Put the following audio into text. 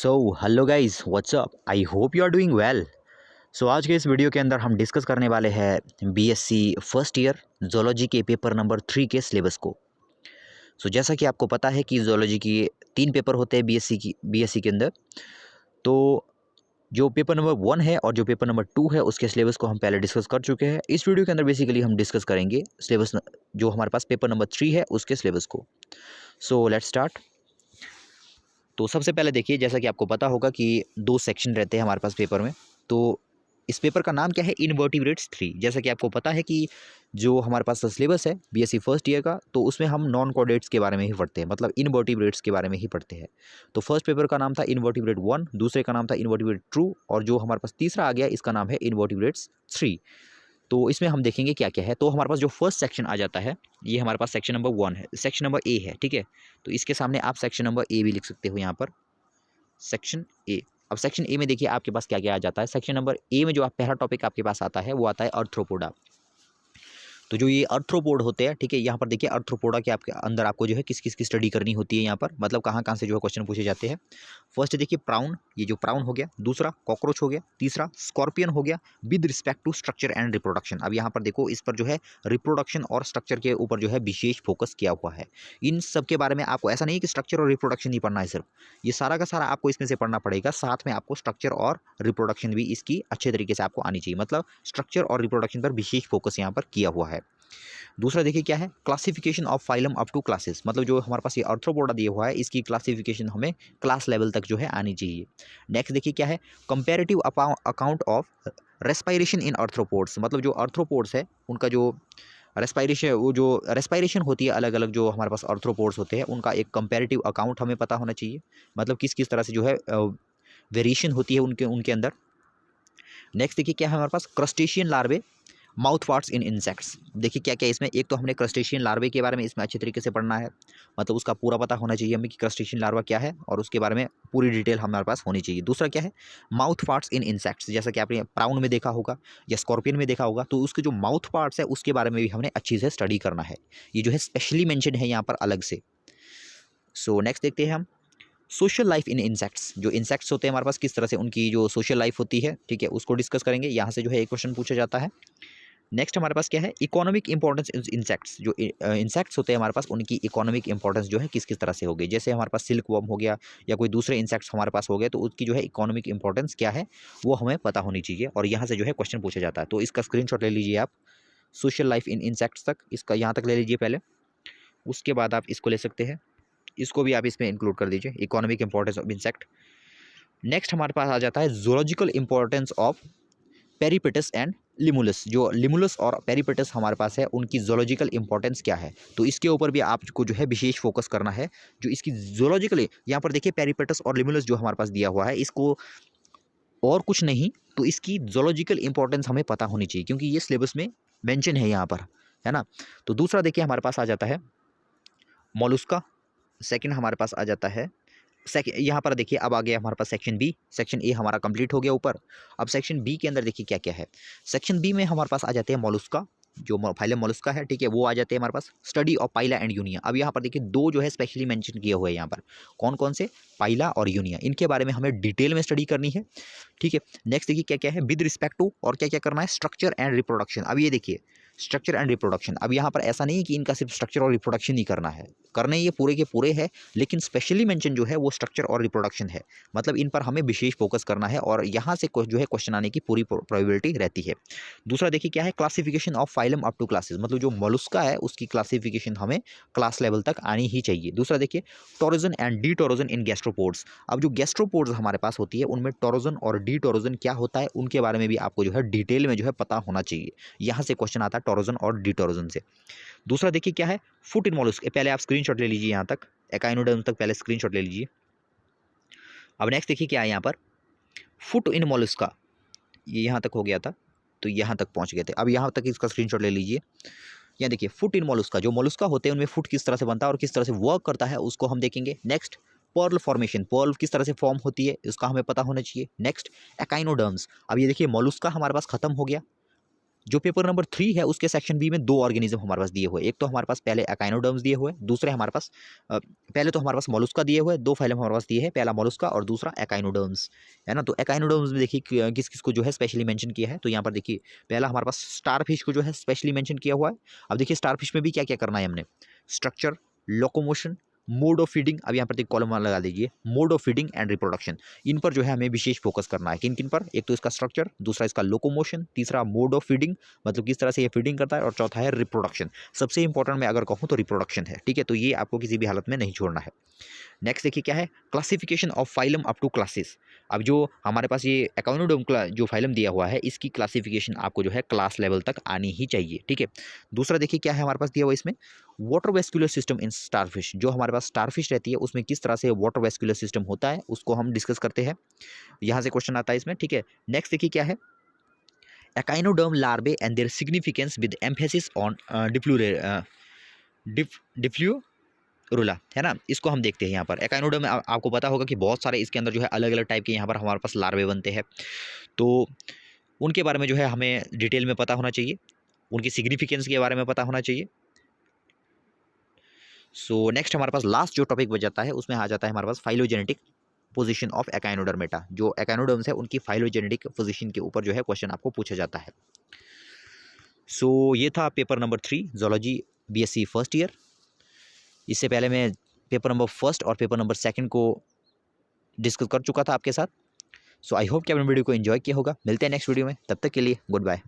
So hello guys, what's up. I hope you are doing well. So आज के इस video के अंदर हम डिस्कस करने वाले हैं बीएससी फर्स्ट ईयर जोलॉजी के पेपर नंबर 3 के सिलेबस को। सो जैसा कि आपको पता है कि जोलॉजी की 3 पेपर होते हैं बीएससी के अंदर। तो जो पेपर नंबर 1 है और जो पेपर नंबर 2 है उसके सिलेबस को हम पहले डिस्कस कर चुके हैं। इस वीडियो के अंदर बेसिकली हम डिस्कस करेंगे सिलेबस जो हमारे पास पेपर नंबर 3 है उसके सिलेबस को। So let's start. तो सबसे पहले देखिए, जैसा कि आपको पता होगा कि 2 सेक्शन रहते हैं हमारे पास पेपर में। तो इस पेपर का नाम क्या है? इनवर्टिब्रेट्स 3। जैसा कि आपको पता है कि जो हमारे पास सिलेबस है बीएससी फर्स्ट ईयर का, तो उसमें हम नॉन कोऑर्डिनेट्स के बारे में ही पढ़ते हैं, मतलब इनवर्टिब्रेट्स के बारे में ही पढ़ते हैं। तो फर्स्ट पेपर का नाम था इनवर्टिब्रेट 1, दूसरे का नाम था इनवर्टिब्रेट 2, और जो हमारे पास तीसरा आ गया इसका नाम है इनवर्टिब्रेट्स 3। तो इसमें हम देखेंगे क्या क्या है। तो हमारे पास जो फर्स्ट सेक्शन आ जाता है, ये हमारे पास सेक्शन नंबर 1 है, सेक्शन नंबर ए है, ठीक है। तो इसके सामने आप सेक्शन नंबर ए भी लिख सकते हो यहाँ पर, सेक्शन ए। अब सेक्शन ए में देखिए आपके पास क्या क्या आ जाता है। सेक्शन नंबर ए में जो आप पहला टॉपिक आपके पास आता है वो आता है अर्थ्रोपोडा। तो जो ये अर्थ्रोपोड होते हैं, ठीक है, यहाँ पर देखिए अर्थ्रोपोडा के आपके अंदर आपको जो है किस किस की स्टडी करनी होती है यहाँ पर, मतलब कहाँ कहाँ से जो है क्वेश्चन पूछे जाते हैं। फर्स्ट देखिए प्राउन, ये जो प्राउन हो गया, दूसरा कॉकरोच हो गया, तीसरा स्कॉर्पियन हो गया with respect to structure and reproduction. अब यहाँ पर देखो इस पर जो है रिप्रोडक्शन और स्ट्रक्चर के ऊपर जो है विशेष फोकस किया हुआ है। इन सब के बारे में आपको ऐसा नहीं है कि स्ट्रक्चर और रिप्रोडक्शन ही पढ़ना है सिर्फ, ये सारा का सारा आपको इसमें से पढ़ना पड़ेगा। साथ में आपको स्ट्रक्चर और रिप्रोडक्शन भी इसकी अच्छे तरीके से आपको आनी चाहिए, मतलब स्ट्रक्चर और रिप्रोडक्शन पर विशेष फोकस यहाँ पर किया हुआ है। दूसरा देखिए क्या है, classification of phylum up to classes, मतलब जो हमारे पास ये अर्थ्रोपोडा दिया हुआ है इसकी क्लासिफिकेशन हमें क्लास लेवल तक जो है आनी चाहिए। नेक्स्ट देखिए क्या है, कंपैरेटिव अकाउंट ऑफ रेस्पायरेशन इन अर्थ्रोपोड्स, मतलब जो अर्थ्रोपोड्स है उनका जो रेस्पायरेशन, वो जो रेस्पायरेशन होती है अलग अलग जो हमारे पास अर्थ्रोपोड्स होते हैं उनका एक कंपैरेटिव अकाउंट हमें पता होना चाहिए, मतलब किस किस तरह से जो है वेरिएशन होती है उनके उनके अंदर। नेक्स्ट देखिए क्या है हमारे पास, crustacean larvae mouth parts in insects. देखिए क्या क्या इसमें, एक तो हमने क्रस्टेशियन लार्वे के बारे में इसमें अच्छे तरीके से पढ़ना है, मतलब उसका पूरा पता होना चाहिए हमें कि क्रस्टेशियन लार्वा क्या है और उसके बारे में पूरी डिटेल हमारे पास होनी चाहिए। दूसरा क्या है, माउथ पार्ट्स इन इंसेक्ट्स, जैसा कि आपने प्राउन में देखा होगा या स्कॉर्पियन में देखा होगा, तो उसके जो माउथ पार्ट्स है उसके बारे में भी हमने अच्छी से स्टडी करना है। ये जो है स्पेशली मैंशन है यहाँ पर अलग से। सो नेक्स्ट देखते हैं हम सोशल लाइफ इन इंसेक्ट्स। जो इंसेक्ट्स होते हैं हमारे पास किस तरह से उनकी जो सोशल लाइफ होती है, ठीक है, उसको डिस्कस करेंगे। यहाँ से जो है एक क्वेश्चन पूछा जाता है। नेक्स्ट हमारे पास क्या है, इकोनॉमिक इंपॉर्टेंस इंसेक्ट्स। जो इंसेक्ट्स होते हैं हमारे पास उनकी इकोनॉमिक इंपॉर्टेंस जो है किस किस तरह से होगी, जैसे हमारे पास सिल्क वर्म हो गया या कोई दूसरे इंसेक्ट्स हमारे पास हो गए, तो उसकी जो है इकोनॉमिक इंपॉर्टेंस क्या है वो हमें पता होनी चाहिए, और यहाँ से जो है क्वेश्चन पूछा जाता है। तो इसका स्क्रीनशॉट ले लीजिए आप, सोशल लाइफ इन इंसेक्ट्स तक, इसका यहाँ तक ले लीजिए पहले, उसके बाद आप इसको ले सकते हैं, इसको भी आप इसमें इंक्लूड कर दीजिए, economic importance of insect. Next हमारे पास आ जाता है zoological importance of peripatus and limulus. जो लिमुलस और पेरिपेटस हमारे पास है उनकी जोलॉजिकल इंपॉर्टेंस क्या है, तो इसके ऊपर भी आपको जो है विशेष फोकस करना है। जो इसकी जोलॉजिकल, यहाँ पर देखिए पेरिपेटस और लिमुलस जो हमारे पास दिया हुआ है, इसको और कुछ नहीं तो इसकी जोलॉजिकल इंपॉर्टेंस हमें पता होनी चाहिए, क्योंकि ये सिलेबस में मेंशन है यहाँ पर, है ना। तो दूसरा देखिए हमारे पास आ जाता है मोलुस्का। सेकंड हमारे पास आ जाता है यहाँ पर देखिए अब आ गया हमारे पास सेक्शन बी। सेक्शन ए हमारा कंप्लीट हो गया ऊपर। अब सेक्शन बी के अंदर देखिए क्या क्या है। सेक्शन बी में हमारे पास आ जाते हैं मोलुस्का, जो फाइलम मोलुस्का है, ठीक है, वो आ जाते हैं हमारे पास। Study of pila and unio. अब यहाँ पर देखिए दो जो है स्पेशली मेंशन किए हुए हैं यहाँ पर, कौन कौन से, पाइला और यूनिया, इनके बारे में हमें डिटेल में स्टडी करनी है, ठीक है। नेक्स्ट देखिए क्या क्या है, विद रिस्पेक्ट टू, और क्या क्या करना है, स्ट्रक्चर एंड रिप्रोडक्शन। अब ये देखिए स्ट्रक्चर एंड रिप्रोडक्शन, अब यहाँ पर ऐसा नहीं है कि इनका सिर्फ स्ट्रक्चर और रिप्रोडक्शन ही करना है, करने ये पूरे के पूरे है, लेकिन स्पेशली मेंशन जो है वो स्ट्रक्चर और रिप्रोडक्शन है, मतलब इन पर हमें विशेष फोकस करना है और यहाँ से जो है क्वेश्चन आने की पूरी प्रोबेबिलिटी रहती है। दूसरा देखिए क्या है, classification of phylum up to classes, मतलब जो मोलुस्का है उसकी क्लासिफिकेशन हमें क्लास लेवल तक आनी ही चाहिए। दूसरा देखिए टोरोजन एंड डी टोरोजन इन गैस्ट्रोपोड्स। अब जो गैस्ट्रोपोड्स हमारे पास होती है उनमें टोरोजन और डी टोरोजन क्या होता है उनके बारे में भी आपको जो है डिटेल में जो है पता होना चाहिए। यहाँ से क्वेश्चन आता है टोरोजन और डी टोरोजन से। दूसरा देखिए क्या है, फुट इन मोलस्क। पहले आप स्क्रीनशॉट ले लीजिए यहाँ तक, एकाइनोडर्म तक पहले स्क्रीनशॉट ले लीजिए। अब नेक्स्ट देखिए क्या है यहाँ पर, फुट इन मोलस्का, ये यहाँ तक हो गया था, तो यहाँ तक पहुँच गए थे। अब यहाँ तक इसका स्क्रीनशॉट ले लीजिए। यहाँ देखिए फुट इन मोलस्का, जो मोलस्का होते हैं उनमें फुट किस तरह से बनता है और किस तरह से वर्क करता है उसको हम देखेंगे। नेक्स्ट पर्ल फॉर्मेशन, पर्ल किस तरह से फॉर्म होती है इसका हमें पता होना चाहिए। Next echinoderms. अब ये देखिए मोलस्का हमारे पास खत्म हो गया, जो पेपर नंबर 3 है उसके सेक्शन बी में 2 ऑर्गेनिज्म हमारे पास दिए हुए। एक तो हमारे पास पहले एकाइनोडर्म्स दिए हुए, दूसरे हमारे पास पहले तो हमारे पास मोलस्का दिए हुए, 2 फाइलम हमारे पास दिए हैं, पहला मोलस्का और दूसरा एकाइनोडर्म्स, है ना। तो एकाइनोडर्म्स में देखिए किस किस को जो है स्पेशली मेंशन किया है। तो यहाँ पर देखिए पहला हमारे पास स्टारफिश को जो है स्पेशली मेंशन किया हुआ है। अब देखिए स्टारफिश में भी क्या क्या करना है हमने, structure, locomotion, mode of feeding, अब यहाँ पर देखिए कॉलम लगा दीजिए, mode of feeding and reproduction, इन पर जो है हमें विशेष फोकस करना है। किन किन पर, एक तो इसका स्ट्रक्चर, दूसरा इसका लोकोमोशन, तीसरा मोड ऑफ फीडिंग मतलब किस तरह से ये फीडिंग करता है, और चौथा है रिप्रोडक्शन। सबसे इंपॉर्टेंट मैं अगर कहूँ तो रिप्रोडक्शन है, ठीक है। तो ये आपको किसी भी हालत में नहीं छोड़ना है। नेक्स्ट देखिए क्या है, classification of phylum up to classes. अब जो हमारे पास ये एकाइनोडर्म जो फाइलम दिया हुआ है इसकी क्लासिफिकेशन आपको जो है क्लास लेवल तक आनी ही चाहिए, ठीक है। दूसरा देखिए क्या है हमारे पास दिया हुआ इसमें, water vascular system in starfish. जो हमारे पास स्टारफिश रहती है उसमें किस तरह से वाटर वेस्कुलर सिस्टम होता है उसको हम डिस्कस करते हैं, यहाँ से क्वेश्चन आता है इसमें, ठीक है। नेक्स्ट देखिए क्या है, echinoderm larvae and their significance with emphasis on dipleurula, है ना। इसको हम देखते हैं यहाँ पर। एकाइनोडर्म में आपको पता होगा कि बहुत सारे इसके अंदर जो है अलग अलग टाइप के यहाँ पर हमारे पास लार्वे बनते हैं, तो उनके बारे में जो है हमें डिटेल में पता होना चाहिए, उनकी सिग्निफिकेंस के बारे में पता होना चाहिए। सो नेक्स्ट हमारे पास लास्ट जो टॉपिक बच जाता है उसमें आ जाता है हमारे पास फाइलोजेनेटिक पोजीशन ऑफ एकाइनोडर्मेटा। जो एकाइनोडर्म्स है उनकी फाइलोजेनेटिक पोजीशन के ऊपर जो है क्वेश्चन आपको पूछा जाता है। सो ये था paper number 3 zoology BSc first year. इससे पहले मैं पेपर नंबर 1 और पेपर नंबर 2 को डिस्कस कर चुका था आपके साथ। सो आई होप कि आपने वीडियो को एंजॉय किया होगा। मिलते हैं नेक्स्ट वीडियो में, तब तक के लिए गुड बाय।